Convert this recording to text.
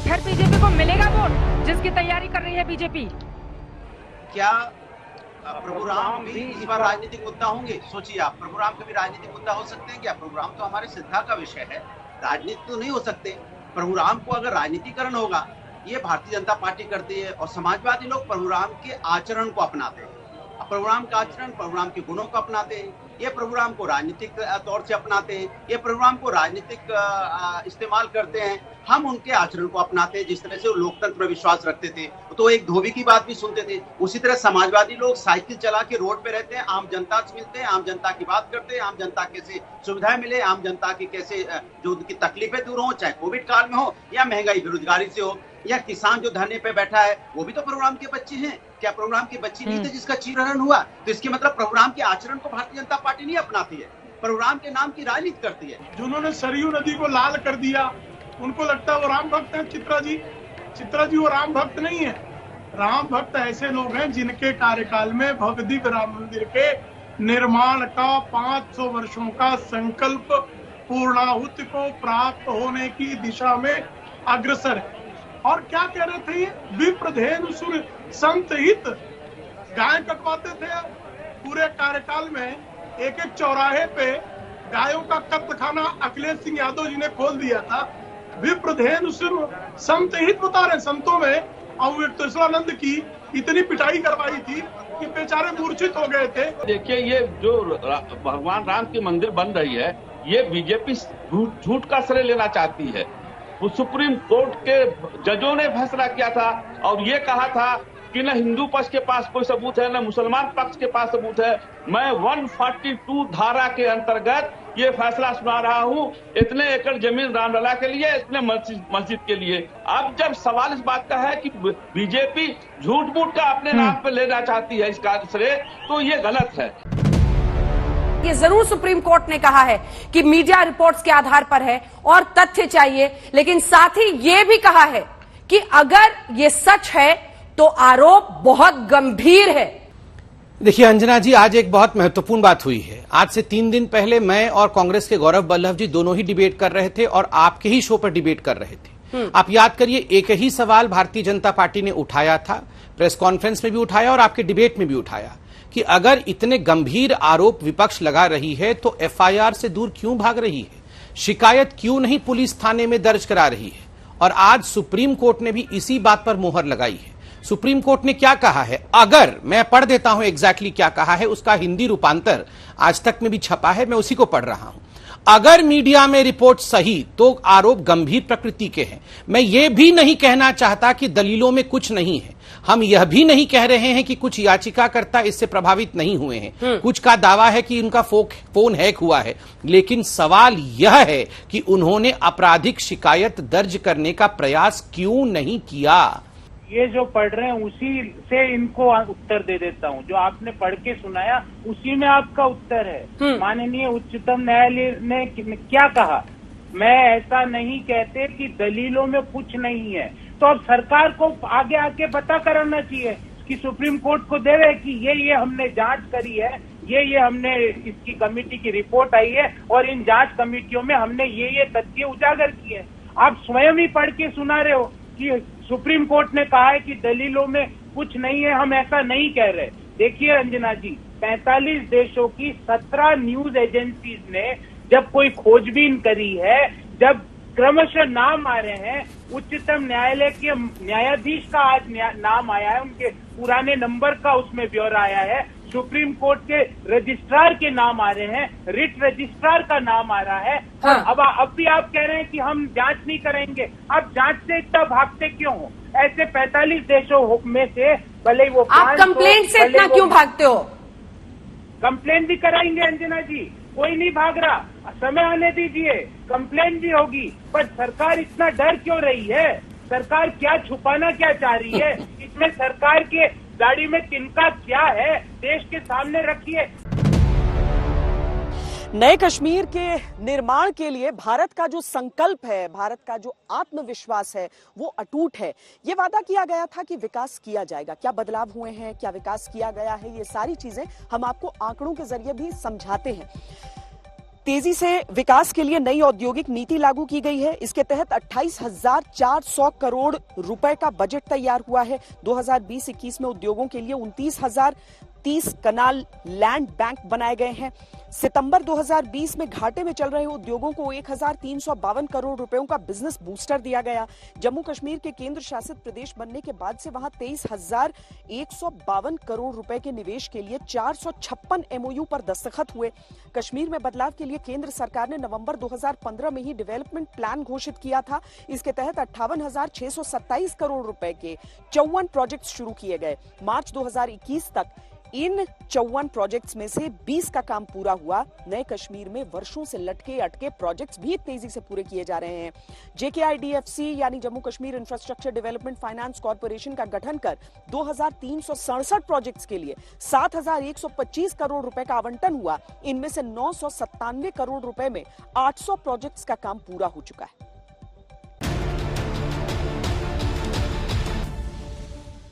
फिर बीजेपी को मिलेगा वोट जिसकी तैयारी कर रही है बीजेपी? क्या प्रभु राम भी इस बार राजनीतिक मुद्दा होंगे? सोचिए आप, प्रभु राम कभी राजनीतिक मुद्दा हो सकते हैं क्या? प्रभु राम तो हमारे श्रद्धा का विषय है, राजनीति तो नहीं हो सकते। प्रभु राम को अगर राजनीतिकरण होगा, ये भारतीय जनता पार्टी करती है और समाजवादी लोग प्रभु राम के आचरण को अपनाते हैं। प्रभु राम का आचरण, प्रभु राम के गुणों को अपनाते हैं, ये प्रभु राम को राजनीतिक तौर से अपनाते हैं, ये प्रभु राम को राजनीतिक इस्तेमाल करते हैं। हम उनके आचरण को अपनाते हैं, जिस तरह से वो लोकतंत्र में विश्वास रखते थे तो एक धोबी की बात भी सुनते थे, उसी तरह समाजवादी लोग साइकिल चला के रोड पे रहते हैं, आम जनता से मिलते हैं, आम जनता की बात करते हैं, आम जनता कैसे सुविधाएं मिले, आम जनता की कैसे जो उनकी तकलीफें दूर हो, चाहे कोविड काल में हो या महंगाई बेरोजगारी से हो, या किसान जो धरने पे बैठा है वो भी तो प्रभु राम के बच्चे हैं। क्या प्रभु राम के बच्चे नहीं थे जिसका चीरहरण हुआ? तो इसके मतलब प्रभु राम के आचरण को भारतीय जनता पार्टी नहीं अपनाती है, प्रभु राम के नाम की राजनीति करती है। जिन्होंने सरयू नदी को लाल कर दिया, उनको लगता है वो राम भक्त है। चित्रा जी वो राम भक्त नहीं है। राम भक्त ऐसे लोग हैं जिनके कार्यकाल में भव्य दिव्य राम मंदिर के निर्माण का 500 वर्षों का संकल्प पूर्णाहुति को प्राप्त होने की दिशा में अग्रसर है। और क्या कह रहे थे ये? विप्रधेनु सुर संत हित, गाय कटवाते थे। पूरे कार्यकाल में एक एक चौराहे पे गायों का कत्लखाना अखिलेश सिंह यादव जी ने खोल दिया था। विप्रधेनु सुर संत हित बता रहे। संतों में अमृतेश्वरानंद की इतनी पिटाई करवाई थी कि बेचारे मूर्छित हो गए थे। देखिए, ये जो भगवान राम की मंदिर बन रही है, ये बीजेपी झूठ का श्रेय लेना चाहती है। वो सुप्रीम कोर्ट के जजों ने फैसला किया था और ये कहा था कि न हिंदू पक्ष के पास कोई सबूत है, न मुसलमान पक्ष के पास सबूत है। मैं 142 धारा के अंतर्गत ये फैसला सुना रहा हूँ, इतने एकड़ जमीन रामलला के लिए, इतने मस्जिद के लिए। अब जब सवाल इस बात का है कि बीजेपी झूठ मूठ का अपने नाम पे लेना चाहती है इस कार्य से, तो ये गलत है। ये जरूर सुप्रीम कोर्ट ने कहा है कि मीडिया रिपोर्ट्स के आधार पर है और तथ्य चाहिए, लेकिन साथ ही ये भी कहा है कि अगर ये सच है तो आरोप बहुत गंभीर है। देखिए अंजना जी, आज एक बहुत महत्वपूर्ण बात हुई है। आज से 3 दिन पहले मैं और कांग्रेस के गौरव बल्लभ जी दोनों ही डिबेट कर रहे थे और आपके ही शो पर डिबेट कर रहे थे। आप याद करिए, एक ही सवाल भारतीय जनता पार्टी ने उठाया था, प्रेस कॉन्फ्रेंस में भी उठाया और आपके डिबेट में भी उठाया कि अगर इतने गंभीर आरोप विपक्ष लगा रही है तो एफआईआर से दूर क्यों भाग रही है, शिकायत क्यों नहीं पुलिस थाने में दर्ज करा रही है। और आज सुप्रीम कोर्ट ने भी इसी बात पर मुहर लगाई है। सुप्रीम कोर्ट ने क्या कहा है, अगर मैं पढ़ देता हूं एग्जैक्टली क्या कहा है, उसका हिंदी रूपांतर आज तक में भी छपा है, मैं उसी को पढ़ रहा हूं। अगर मीडिया में रिपोर्ट सही तो आरोप गंभीर प्रकृति के हैं। मैं ये भी नहीं कहना चाहता कि दलीलों में कुछ नहीं है, हम यह भी नहीं कह रहे हैं कि कुछ याचिकाकर्ता इससे प्रभावित नहीं हुए हैं, कुछ का दावा है कि उनका फोन हैक हुआ है, लेकिन सवाल यह है कि उन्होंने आपराधिक शिकायत दर्ज करने का प्रयास क्यों नहीं किया। ये जो पढ़ रहे हैं उसी से इनको उत्तर दे देता हूँ। जो आपने पढ़ के सुनाया उसी में आपका उत्तर है। माननीय उच्चतम न्यायालय ने क्या कहा? मैं ऐसा नहीं कहते कि दलीलों में कुछ नहीं है। तो अब सरकार को आगे आके पता कराना चाहिए कि सुप्रीम कोर्ट को देवे कि ये हमने जांच करी है, ये हमने इसकी कमेटी की रिपोर्ट आई है और इन जांच कमेटियों में हमने ये तथ्य उजागर किए। आप स्वयं ही पढ़ के सुना रहे हो कि सुप्रीम कोर्ट ने कहा है कि दलीलों में कुछ नहीं है। हम ऐसा नहीं कह रहे। देखिए अंजना जी, 45 देशों की 17 न्यूज एजेंसीज ने जब कोई खोजबीन करी है, जब क्रमशः नाम आ रहे हैं, उच्चतम न्यायालय के न्यायाधीश का आज नाम आया है, उनके पुराने नंबर का उसमें ब्यौरा आया है, सुप्रीम कोर्ट के रजिस्ट्रार के नाम आ रहे हैं, रिट रजिस्ट्रार का नाम आ रहा है। हाँ। अब भी आप कह रहे हैं कि हम जांच नहीं करेंगे। आप जांच से इतना भागते क्यों हो? ऐसे 45 देशों में से भले वो आप कंप्लेंट से इतना क्यों भागते हो? कंप्लेंट भी कराएंगे अंजना जी, कोई नहीं भाग रहा, समय आने दीजिए, कंप्लेंट भी होगी। पर सरकार इतना डर क्यों रही है? सरकार क्या छुपाना क्या चाह रही है? इसमें सरकार के गाड़ी में तिनका क्या है? देश के सामने रखिए। नए कश्मीर के निर्माण के लिए भारत का जो संकल्प है, भारत का जो आत्मविश्वास है, वो अटूट है। ये वादा किया गया था कि विकास किया जाएगा। क्या बदलाव हुए हैं, क्या विकास किया गया है, ये सारी चीजें हम आपको आंकड़ों के जरिए भी समझाते हैं। तेजी से विकास के लिए नई औद्योगिक नीति लागू की गई है। इसके तहत 28,400 करोड़ रुपए का बजट तैयार हुआ है। 2020-21 में उद्योगों के लिए 29,030 कनाल लैंड बैंक बनाए गए हैं। सितंबर 2020 में घाटे में चल रहे उद्योगों को 1,352 करोड़ रुपयों का बिजनेस बूस्टर दिया गया। जम्मू कश्मीर के केंद्र शासित प्रदेश बनने के बाद से वहां 23,152 करोड़ रुपए के निवेश के लिए 456 MOU पर दस्तखत हुए। कश्मीर में बदलाव के लिए केंद्र सरकार ने नवंबर 2015 में ही डेवलपमेंट प्लान घोषित किया था। इसके तहत 58,627 करोड़ रुपए के 54 प्रोजेक्ट शुरू किए गए। मार्च 2021 तक इन 54 प्रोजेक्ट्स में से 20 का काम पूरा हुआ। नए कश्मीर में वर्षों से लटके अटके प्रोजेक्ट्स भी तेजी से पूरे किए जा रहे हैं। JKIDFC यानी Jammu Kashmir infrastructure development finance corporation का गठन कर 2,367 प्रोजेक्ट्स के लिए 7,125 करोड़ रुपए का आवंटन हुआ। इनमें से 997 करोड़ रुपए में 800 प्रोजेक्ट्स का काम पूरा हो चुका है।